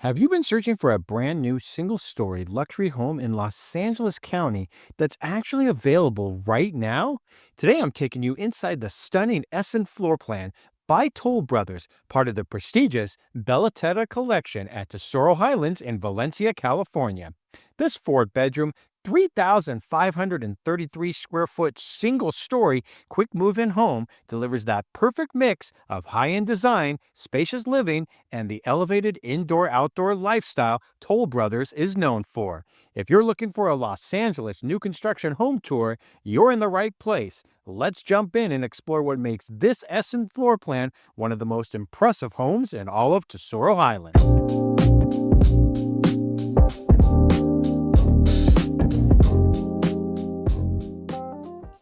Have you been searching for a brand new single story luxury home in Los Angeles County that's actually available right now? Today I'm taking you inside the stunning Esen floor plan by Toll Brothers, part of the prestigious Bella Terra Collection at Tesoro Highlands in Valencia, California. This four-bedroom, 3,533 square foot single story quick move in home delivers that perfect mix of high end design, spacious living, and the elevated indoor outdoor lifestyle Toll Brothers is known for. If you're looking for a Los Angeles new construction home tour, you're in the right place. Let's jump in and explore what makes this Essen floor plan one of the most impressive homes in all of Tesoro Highlands.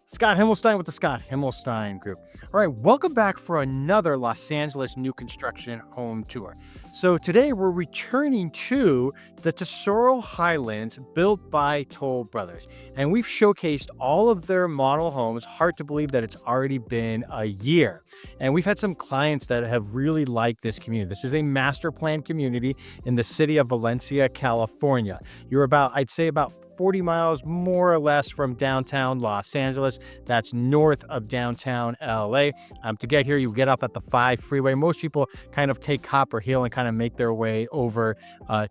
Scott Himmelstein with the Scott Himmelstein Group. All right, welcome back for another Los Angeles new construction home tour. So today we're returning to the Tesoro Highlands built by Toll Brothers. And we've showcased all of their model homes. Hard to believe that it's already been a year. And we've had some clients that have really liked this community. This is a master plan community in the city of Valencia, California. You're I'd say about 40 miles more or less from downtown Los Angeles. That's north of downtown LA. To get here, you get off at the 5 freeway. Most people kind of take Copper Hill and kind of make their way over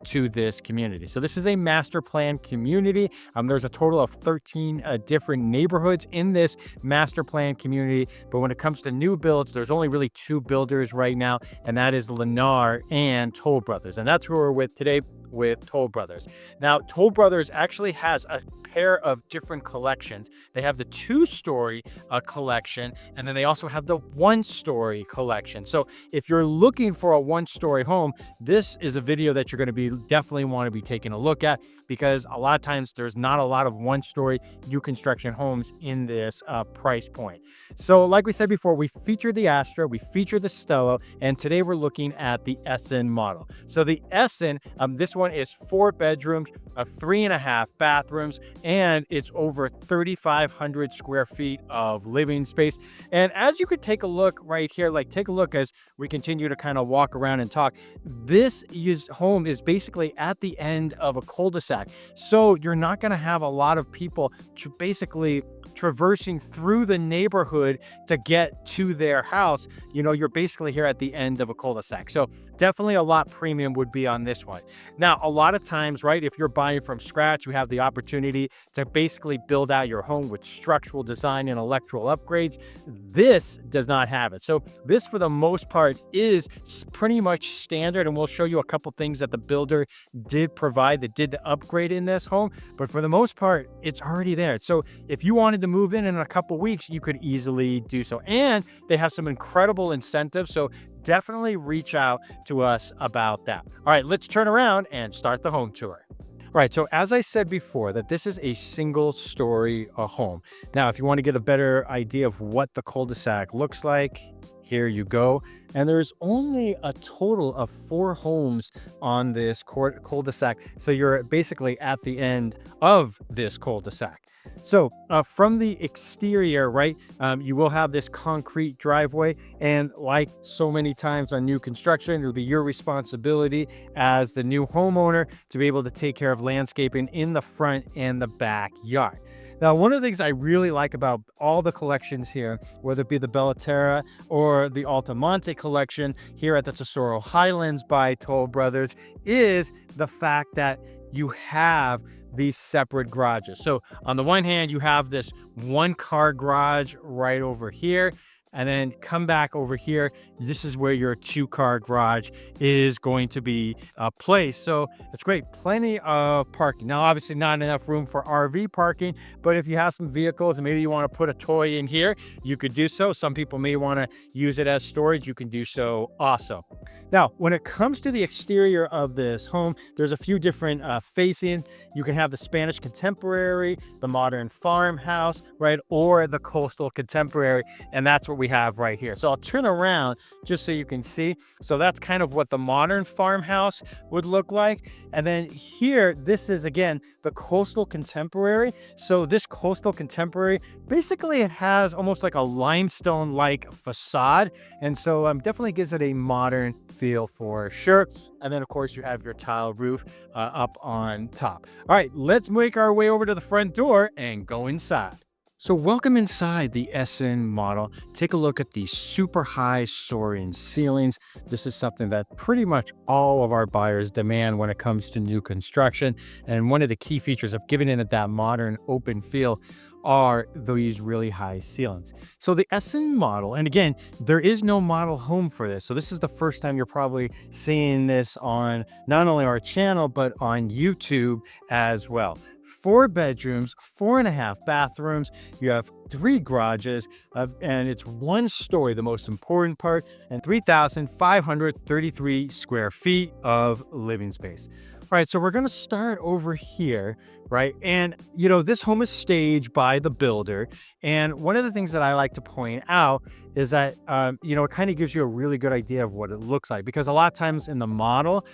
to this community. So this is a master plan community. There's a total of 13 different neighborhoods in this master plan community. But when it comes to new builds, there's only really two builders right now, and that is Lennar and Toll Brothers. And that's who we're with today, with Toll Brothers. Now, Toll Brothers actually has a pair of different collections. They have the two-story collection, and then they also have the one-story collection. So if you're looking for a one-story home, this is a video that you're going to definitely want to be taking a look at, because a lot of times there's not a lot of one-story new construction homes in this price point. So like we said before, we featured the Astra, we featured the Stella, and today we're looking at the Esen model. So the Esen, this one is 4 bedrooms, 3.5 bathrooms, and it's over 3,500 square feet of living space. And as you could take a look right here, take a look as we continue to kind of walk around and talk. This home is basically at the end of a cul-de-sac. So you're not going to have a lot of people basically traversing through the neighborhood to get to their house. You're basically here at the end of a cul-de-sac. So definitely a lot premium would be on this one. Now, a lot of times, right, if you're buying from scratch, you have the opportunity to basically build out your home with structural design and electrical upgrades. This does not have it. So this, for the most part, is pretty much standard, and we'll show you a couple things that the builder did provide that did the upgrade in this home. But for the most part, it's already there. So if you wanted to move in a couple weeks, you could easily do so. And they have some incredible incentives. So definitely reach out to us about that. All right, let's turn around and start the home tour. All right, so as I said before, that this is a single story home. Now, if you want to get a better idea of what the cul-de-sac looks like, here you go. And there's only a total of 4 homes on this cul-de-sac. So you're basically at the end of this cul-de-sac. So from the exterior, right, you will have this concrete driveway. And like so many times on new construction, it'll be your responsibility as the new homeowner to be able to take care of landscaping in the front and the backyard. Now, one of the things I really like about all the collections here, whether it be the Bella Terra or the Altamonte collection here at the Tesoro Highlands by Toll Brothers, is the fact that you have these separate garages. So on the one hand, you have this 1-car garage right over here, and then come back over here. This is where your 2-car garage is going to be placed. So it's great. Plenty of parking. Now, obviously not enough room for RV parking, but if you have some vehicles and maybe you want to put a toy in here, you could do so. Some people may want to use it as storage. You can do so also. Now, when it comes to the exterior of this home, there's a few different facings. You can have the Spanish contemporary, the modern farmhouse, right, or the coastal contemporary. And that's what we have right here. So I'll turn around just so you can see. So that's kind of what the modern farmhouse would look like. And then here, this is again the coastal contemporary. So this coastal contemporary, basically it has almost like a limestone like facade, and so definitely gives it a modern feel for sure. And then of course you have your tile roof up on top. All right, let's make our way over to the front door and go inside. So welcome inside the Esen model. Take a look at these super high soaring ceilings. This is something that pretty much all of our buyers demand when it comes to new construction. And one of the key features of giving it that modern open feel are these really high ceilings. So the Esen model, and again, there is no model home for this. So this is the first time you're probably seeing this on not only our channel, but on YouTube as well. 4 bedrooms, 4.5 bathrooms. You have 3 garages, and it's 1 story, the most important part, and 3,533 square feet of living space. All right, so we're going to start over here, right? And, you know, this home is staged by the builder. And one of the things that I like to point out is that, you know, it kind of gives you a really good idea of what it looks like. Because a lot of times in the model,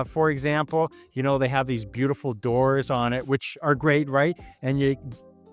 for example, you know, they have these beautiful doors on it, which are great, right? And you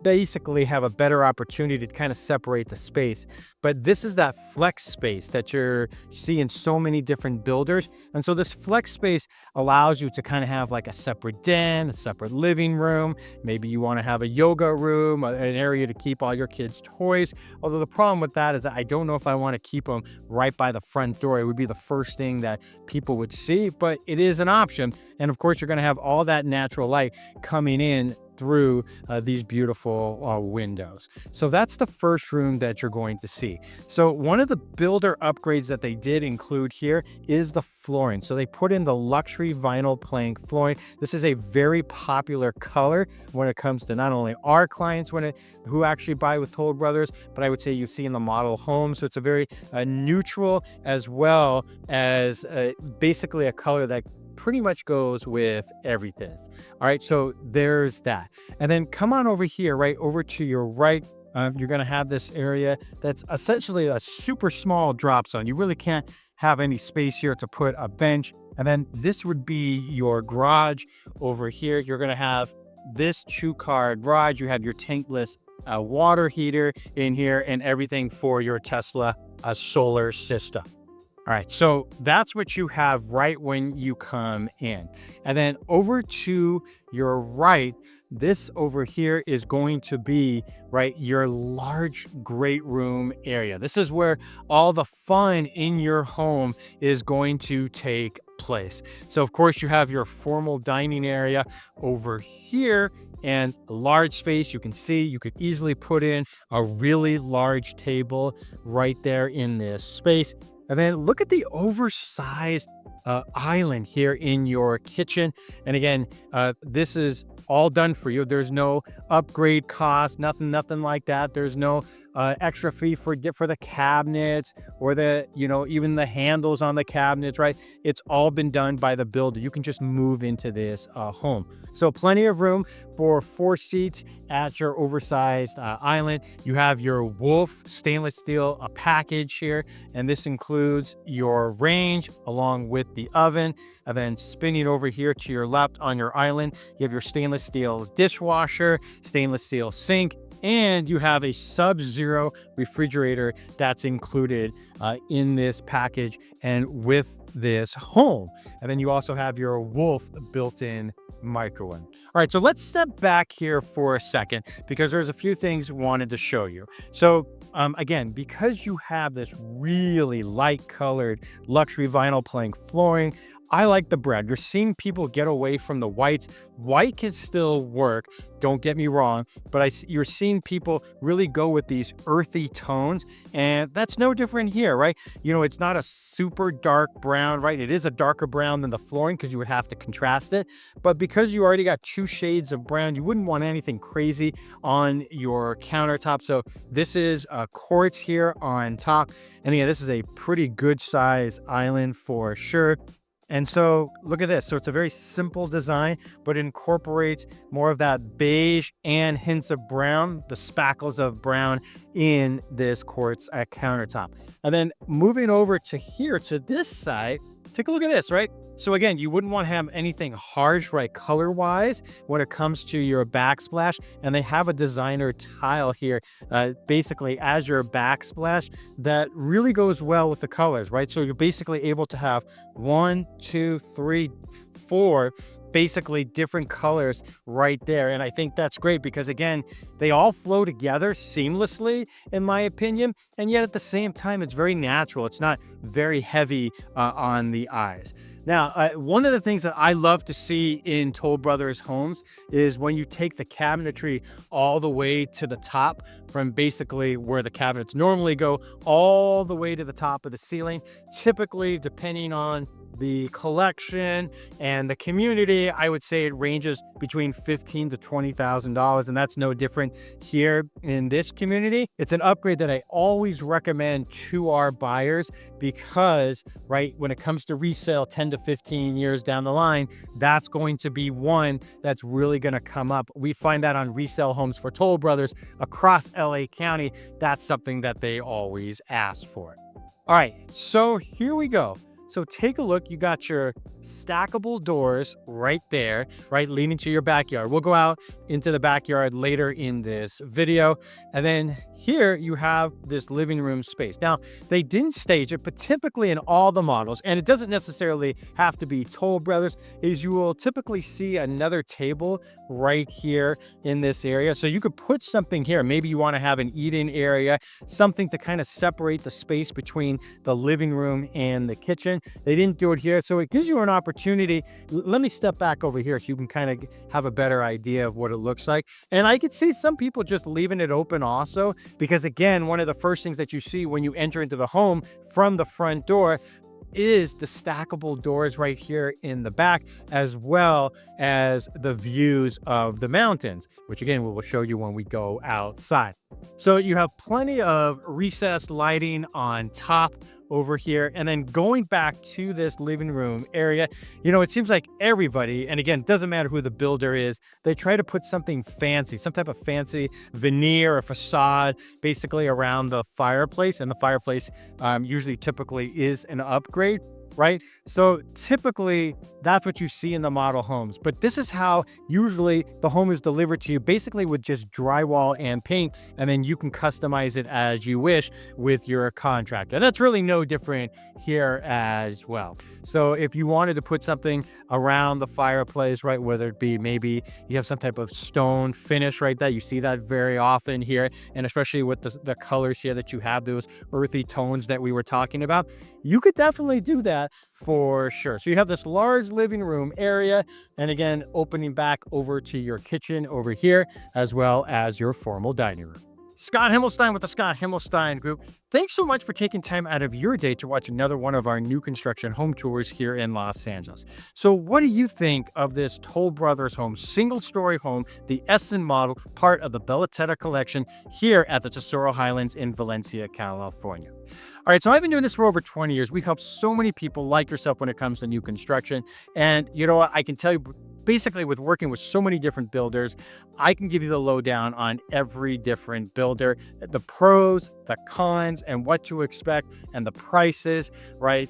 basically have a better opportunity to kind of separate the space. But this is that flex space that you're seeing so many different builders. And so this flex space allows you to kind of have like a separate den, a separate living room. Maybe you want to have a yoga room, an area to keep all your kids' toys. Although the problem with that is that I don't know if I want to keep them right by the front door. It would be the first thing that people would see, but it is an option. And of course, you're going to have all that natural light coming in through these beautiful windows. So that's the first room that you're going to see. So one of the builder upgrades that they did include here is the flooring. So they put in the luxury vinyl plank flooring. This is a very popular color when it comes to not only our clients who actually buy with Toll Brothers, but I would say you see in the model home. So it's a very neutral, as well as basically a color that pretty much goes with everything. All right, so there's that. And then come on over here, right over to your right. You're going to have this area that's essentially a super small drop zone. You really can't have any space here to put a bench. And then this would be your garage over here. You're going to have this 2-car garage. You have your tankless water heater in here and everything for your Tesla solar system. All right, so that's what you have right when you come in. And then over to your right, this over here is going to be, right, your large great room area. This is where all the fun in your home is going to take place. So of course you have your formal dining area over here, and a large space. You can see you could easily put in a really large table right there in this space. And then look at the oversized island here in your kitchen. And again, this is all done for you. There's no upgrade cost, nothing like that. There's no extra fee for the cabinets or even the handles on the cabinets, right? It's all been done by the builder. You can just move into this home. So plenty of room for 4 seats at your oversized island. You have your Wolf stainless steel package here, and this includes your range along with the oven. And then spinning over here to your left on your island, you have your stainless steel dishwasher, stainless steel sink, and you have a sub-zero refrigerator that's included in this package and with this home. And then you also have your Wolf built-in microwave. All right, so let's step back here for a second because there's a few things I wanted to show you. So again, because you have this really light colored luxury vinyl plank flooring, I like the bread. You're seeing people get away from the whites. White can still work, don't get me wrong, but you're seeing people really go with these earthy tones, and that's no different here, right? You know, it's not a super dark brown, right? It is a darker brown than the flooring because you would have to contrast it, but because you already got 2 shades of brown, you wouldn't want anything crazy on your countertop. So this is quartz here on top, and again, this is a pretty good size island for sure. And so look at this. So it's a very simple design, but it incorporates more of that beige and hints of brown, the spackles of brown in this quartz countertop. And then moving over to here, to this side, take a look at this, right? So again, you wouldn't want to have anything harsh, right, color-wise when it comes to your backsplash. And they have a designer tile here, basically as your backsplash that really goes well with the colors, right? So you're basically able to have 1, 2, 3, 4 basically different colors right there. And I think that's great because again, they all flow together seamlessly in my opinion. And yet at the same time, it's very natural. It's not very heavy on the eyes. Now, one of the things that I love to see in Toll Brothers homes is when you take the cabinetry all the way to the top from basically where the cabinets normally go all the way to the top of the ceiling. Typically, depending on the collection and the community, I would say it ranges between $15,000 to $20,000, and that's no different here in this community. It's an upgrade that I always recommend to our buyers because, right, when it comes to resale 10 to 15 years down the line, that's going to be one that's really going to come up. We find that on resale homes for Toll Brothers across LA County. That's something that they always ask for. All right, so here we go. So take a look, you got your stackable doors right there, right, leading to your backyard. We'll go out into the backyard later in this video. And then here you have this living room space. Now, they didn't stage it, but typically in all the models, and it doesn't necessarily have to be Toll Brothers, is you will typically see another table right here in this area. So you could put something here. Maybe you want to have an eating area, something to kind of separate the space between the living room and the kitchen. They didn't do it here. So it gives you an opportunity. Let me step back over here so you can kind of have a better idea of what it looks like. And I could see some people just leaving it open also, because again, one of the first things that you see when you enter into the home from the front door is the stackable doors right here in the back, as well as the views of the mountains, which again, we will show you when we go outside. So you have plenty of recessed lighting on top over here. And then going back to this living room area, you know, it seems like everybody, and again, it doesn't matter who the builder is, they try to put something fancy, some type of fancy veneer or facade basically around the fireplace. And the fireplace usually typically is an upgrade, right? So typically that's what you see in the model homes, but this is how usually the home is delivered to you, basically with just drywall and paint, and then you can customize it as you wish with your contractor. And that's really no different here as well. So if you wanted to put something around the fireplace, right, whether it be maybe you have some type of stone finish, right, that you see that very often here, and especially with the colors here that you have, those earthy tones that we were talking about, you could definitely do that for sure. So you have this large living room area, and again, opening back over to your kitchen over here, as well as your formal dining room. Scott Himmelstein with the Scott Himmelstein Group. Thanks so much for taking time out of your day to watch another one of our new construction home tours here in Los Angeles. So what do you think of this Toll Brothers home, single-story home, the Esen model, part of the Bella Terra Collection here at the Tesoro Highlands in Valencia, California? All right, so I've been doing this for over 20 years. We've helped so many people like yourself when it comes to new construction. And you know what? I can tell you, basically with working with so many different builders, I can give you the lowdown on every different builder, the pros, the cons, and what to expect, and the prices, right,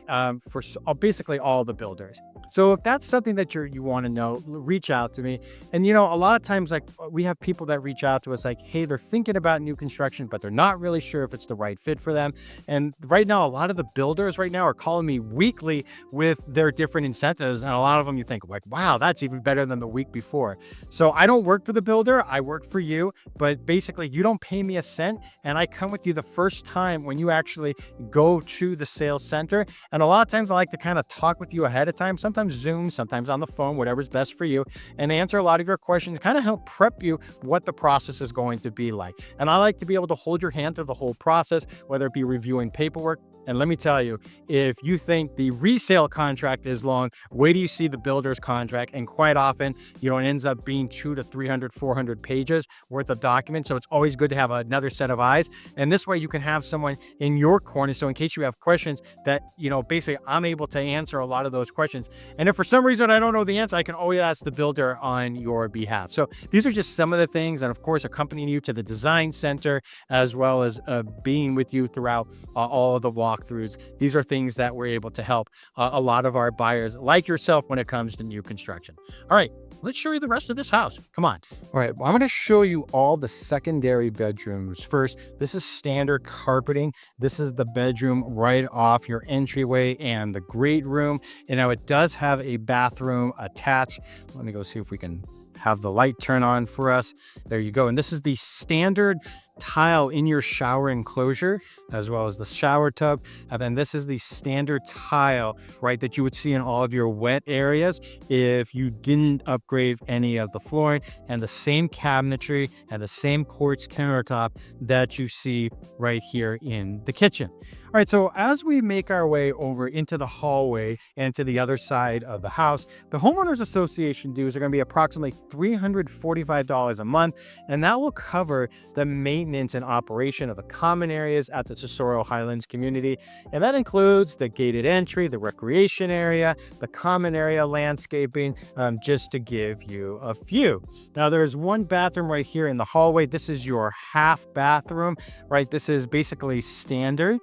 for basically all the builders. So if that's something that you want to know, reach out to me. And, you know, a lot of times, like, we have people that reach out to us like, hey, they're thinking about new construction, but they're not really sure if it's the right fit for them. And right now, a lot of the builders right now are calling me weekly with their different incentives. And a lot of them you think like, wow, that's even better than the week before. So I don't work for the builder. I work for you. But basically, you don't pay me a cent. And I come with you the first time when you actually go to the sales center. And a lot of times I like to kind of talk with you ahead of time. Sometimes Zoom, sometimes on the phone, whatever's best for you, and answer a lot of your questions, kind of help prep you what the process is going to be like. And I like to be able to hold your hand through the whole process, whether it be reviewing paperwork, And let me tell you, if you think the resale contract is long, wait till you see the builder's contract. And quite often, it ends up being 200 to 300, 400 pages worth of documents. So it's always good to have another set of eyes. And this way you can have someone in your corner. So in case you have questions that, basically I'm able to answer a lot of those questions. And if for some reason I don't know the answer, I can always ask the builder on your behalf. So these are just some of the things. And of course, accompanying you to the design center, as well as being with you throughout all of the walkthroughs. These are things that we're able to help a lot of our buyers like yourself when it comes to new construction. All right, let's show you the rest of this house. Come on. All right, well, I'm going to show you all the secondary bedrooms. First, this is standard carpeting. This is the bedroom right off your entryway and the great room. And now it does have a bathroom attached. Let me go see if we can have the light turn on for us. There you go. And this is the standard tile in your shower enclosure, as well as the shower tub. And then this is the standard tile, right, that you would see in all of your wet areas if you didn't upgrade any of the flooring, and the same cabinetry and the same quartz countertop that you see right here in the kitchen. All right, so as we make our way over into the hallway and to the other side of the house, the Homeowners Association dues are going to be approximately $345 a month, and that will cover the maintenance and operation of the common areas at the Tesoro Highlands community. And that includes the gated entry, the recreation area, the common area landscaping, just to give you a few. Now, there's one bathroom right here in the hallway. This is your half bathroom, right? This is basically standard.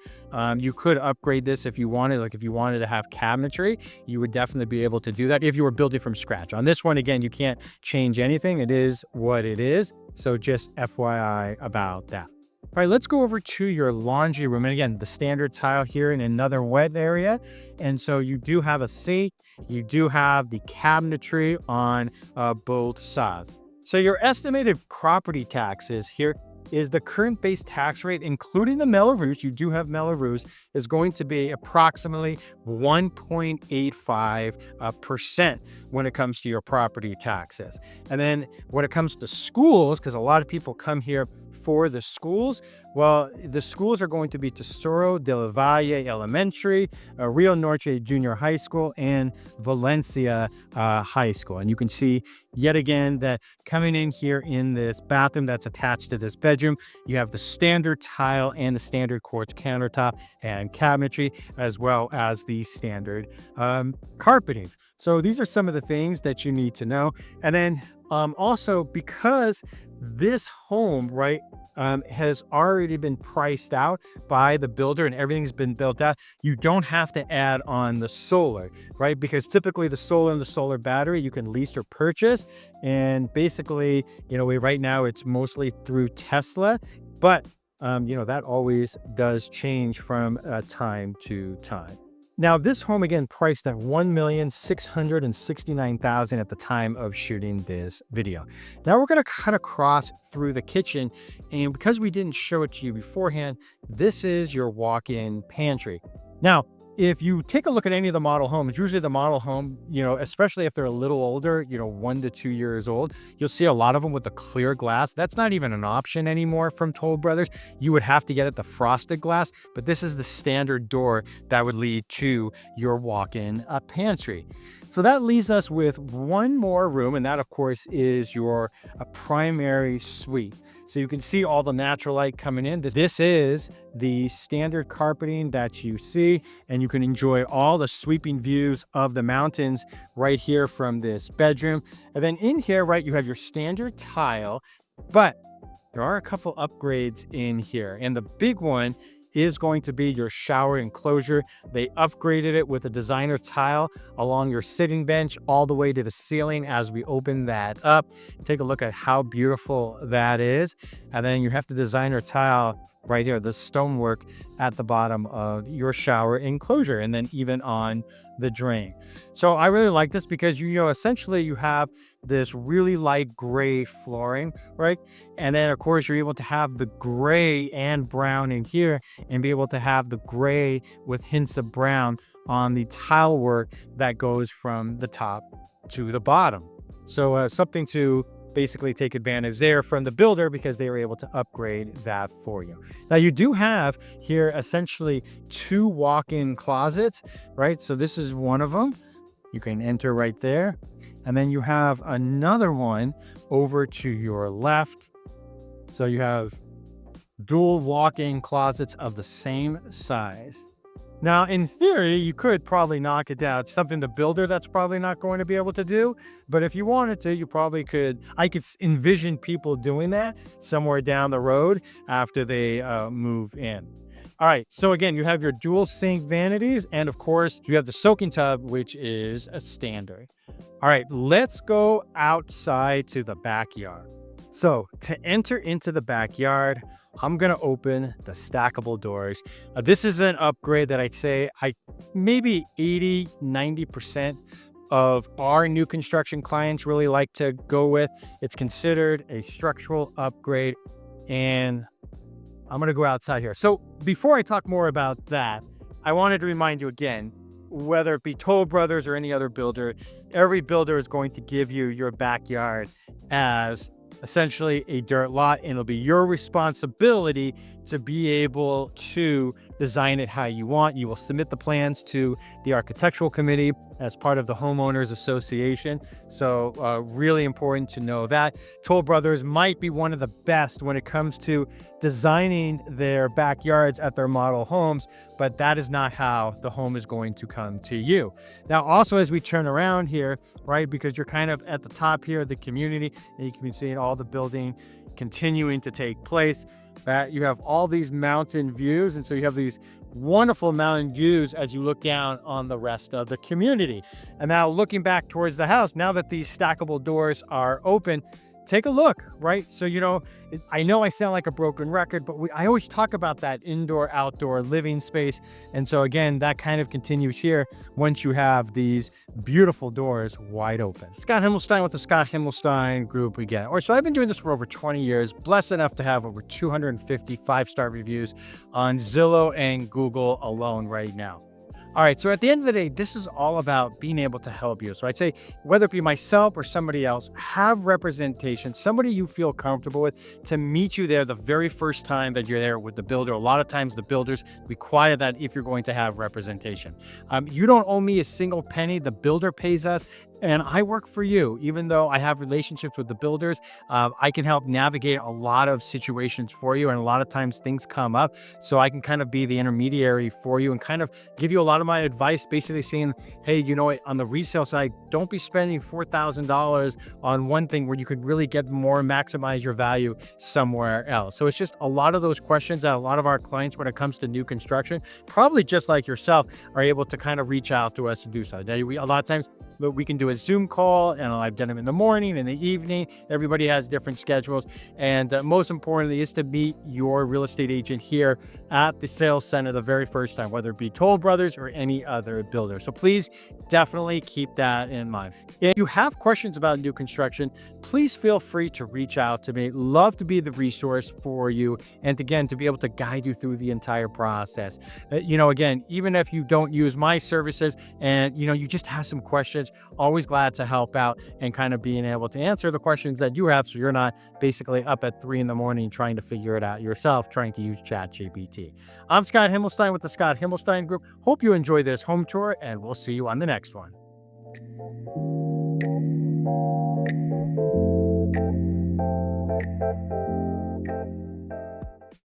You could upgrade this if you wanted, like if you wanted to have cabinetry, you would definitely be able to do that if you were building from scratch. On this one, again, you can't change anything. It is what it is. So just FYI about that. All right, let's go over to your laundry room. And again, the standard tile here in another wet area. And so you do have a sink. You do have the cabinetry on both sides. So your estimated property taxes here is the current base tax rate, including the Melrose, you do have Melrose, is going to be approximately 1.85% when it comes to your property taxes. And then when it comes to schools, because a lot of people come here for the schools, well, the schools are going to be Tesoro del Valle Elementary, Rio Norte Junior High School, and Valencia High School. And you can see yet again that coming in here in this bathroom that's attached to this bedroom, you have the standard tile and the standard quartz countertop and cabinetry, as well as the standard carpeting. So these are some of the things that you need to know. And then also, because this home, right, has already been priced out by the builder and everything's been built out, you don't have to add on the solar, right? Because typically the solar and the solar battery you can lease or purchase. And basically, right now it's mostly through Tesla, but that always does change from time to time. Now, this home, again, priced at $1,669,000 at the time of shooting this video. Now we're going to cut across through the kitchen, and because we didn't show it to you beforehand, this is your walk-in pantry. Now, if you take a look at any of the model homes, usually the model home, especially if they're a little older, 1 to 2 years old, you'll see a lot of them with the clear glass. That's not even an option anymore from Toll Brothers. You would have to get it the frosted glass, but this is the standard door that would lead to your walk-in pantry. So that leaves us with one more room, and that, of course, is your primary suite. So you can see all the natural light coming in. This is the standard carpeting that you see, and you can enjoy all the sweeping views of the mountains right here from this bedroom. And then in here, right, you have your standard tile, but there are a couple upgrades in here. And the big one is going to be your shower enclosure. They upgraded it with a designer tile along your sitting bench all the way to the ceiling. As we open that up, take a look at how beautiful that is. And then you have the designer tile right here, the stonework at the bottom of your shower enclosure, and then even on the drain. So I really like this because essentially you have this really light gray flooring, right? And then of course you're able to have the gray and brown in here, and be able to have the gray with hints of brown on the tile work that goes from the top to the bottom. So something to basically take advantage there from the builder because they were able to upgrade that for you. Now you do have here essentially 2 walk-in closets, right? So this is one of them. You can enter right there. And then you have another one over to your left. So you have dual walk-in closets of the same size. Now, in theory, you could probably knock it down. It's something the builder that's probably not going to be able to do. But if you wanted to, you probably could. I could envision people doing that somewhere down the road after they move in. All right, so again, you have your dual sink vanities, and of course, you have the soaking tub, which is a standard. All right, let's go outside to the backyard. So to enter into the backyard, I'm gonna open the stackable doors. This is an upgrade that I'd say maybe 80–90% of our new construction clients really like to go with. It's considered a structural upgrade, and I'm going to go outside here. So before I talk more about that, I wanted to remind you again, whether it be Toll Brothers or any other builder, every builder is going to give you your backyard as essentially a dirt lot, and it'll be your responsibility to be able to design it how you want. You will submit the plans to the architectural committee as part of the homeowners association. So really important to know that. Toll Brothers might be one of the best when it comes to designing their backyards at their model homes, but that is not how the home is going to come to you. Now, also as we turn around here, right, because you're kind of at the top here of the community, and you can be seeing all the building continuing to take place, that you have all these mountain views. And so you have these wonderful mountain views as you look down on the rest of the community. And now looking back towards the house, now that these stackable doors are open, take a look, right? So, I know I sound like a broken record, but I always talk about that indoor-outdoor living space. And so again, that kind of continues here once you have these beautiful doors wide open. Scott Himmelstein with the Scott Himmelstein Group again. So I've been doing this for over 20 years, blessed enough to have over 250 5-star reviews on Zillow and Google alone right now. All right, so at the end of the day, this is all about being able to help you. So I'd say whether it be myself or somebody else, have representation, somebody you feel comfortable with to meet you there the very first time that you're there with the builder. A lot of times the builders require that if you're going to have representation. You don't owe me a single penny. The builder pays us. And I work for you. Even though I have relationships with the builders, I can help navigate a lot of situations for you. And a lot of times things come up. So I can kind of be the intermediary for you and kind of give you a lot of my advice, basically saying, hey, on the resale side, don't be spending $4,000 on one thing where you could really get more, maximize your value somewhere else. So it's just a lot of those questions that a lot of our clients, when it comes to new construction, probably just like yourself, are able to kind of reach out to us to do so. Now, a lot of times, but we can do a Zoom call, and I've done them in the morning, in the evening. Everybody has different schedules. And most importantly is to meet your real estate agent here at the sales center the very first time, whether it be Toll Brothers or any other builder. So please definitely keep that in mind. If you have questions about new construction, please feel free to reach out to me. Love to be the resource for you. And again, to be able to guide you through the entire process. Again, even if you don't use my services and, you just have some questions, always glad to help out and kind of being able to answer the questions that you have, so you're not basically up at 3 a.m. trying to figure it out yourself, trying to use ChatGPT. I'm Scott Himmelstein with the Scott Himmelstein Group. Hope you enjoy this home tour, and we'll see you on the next one.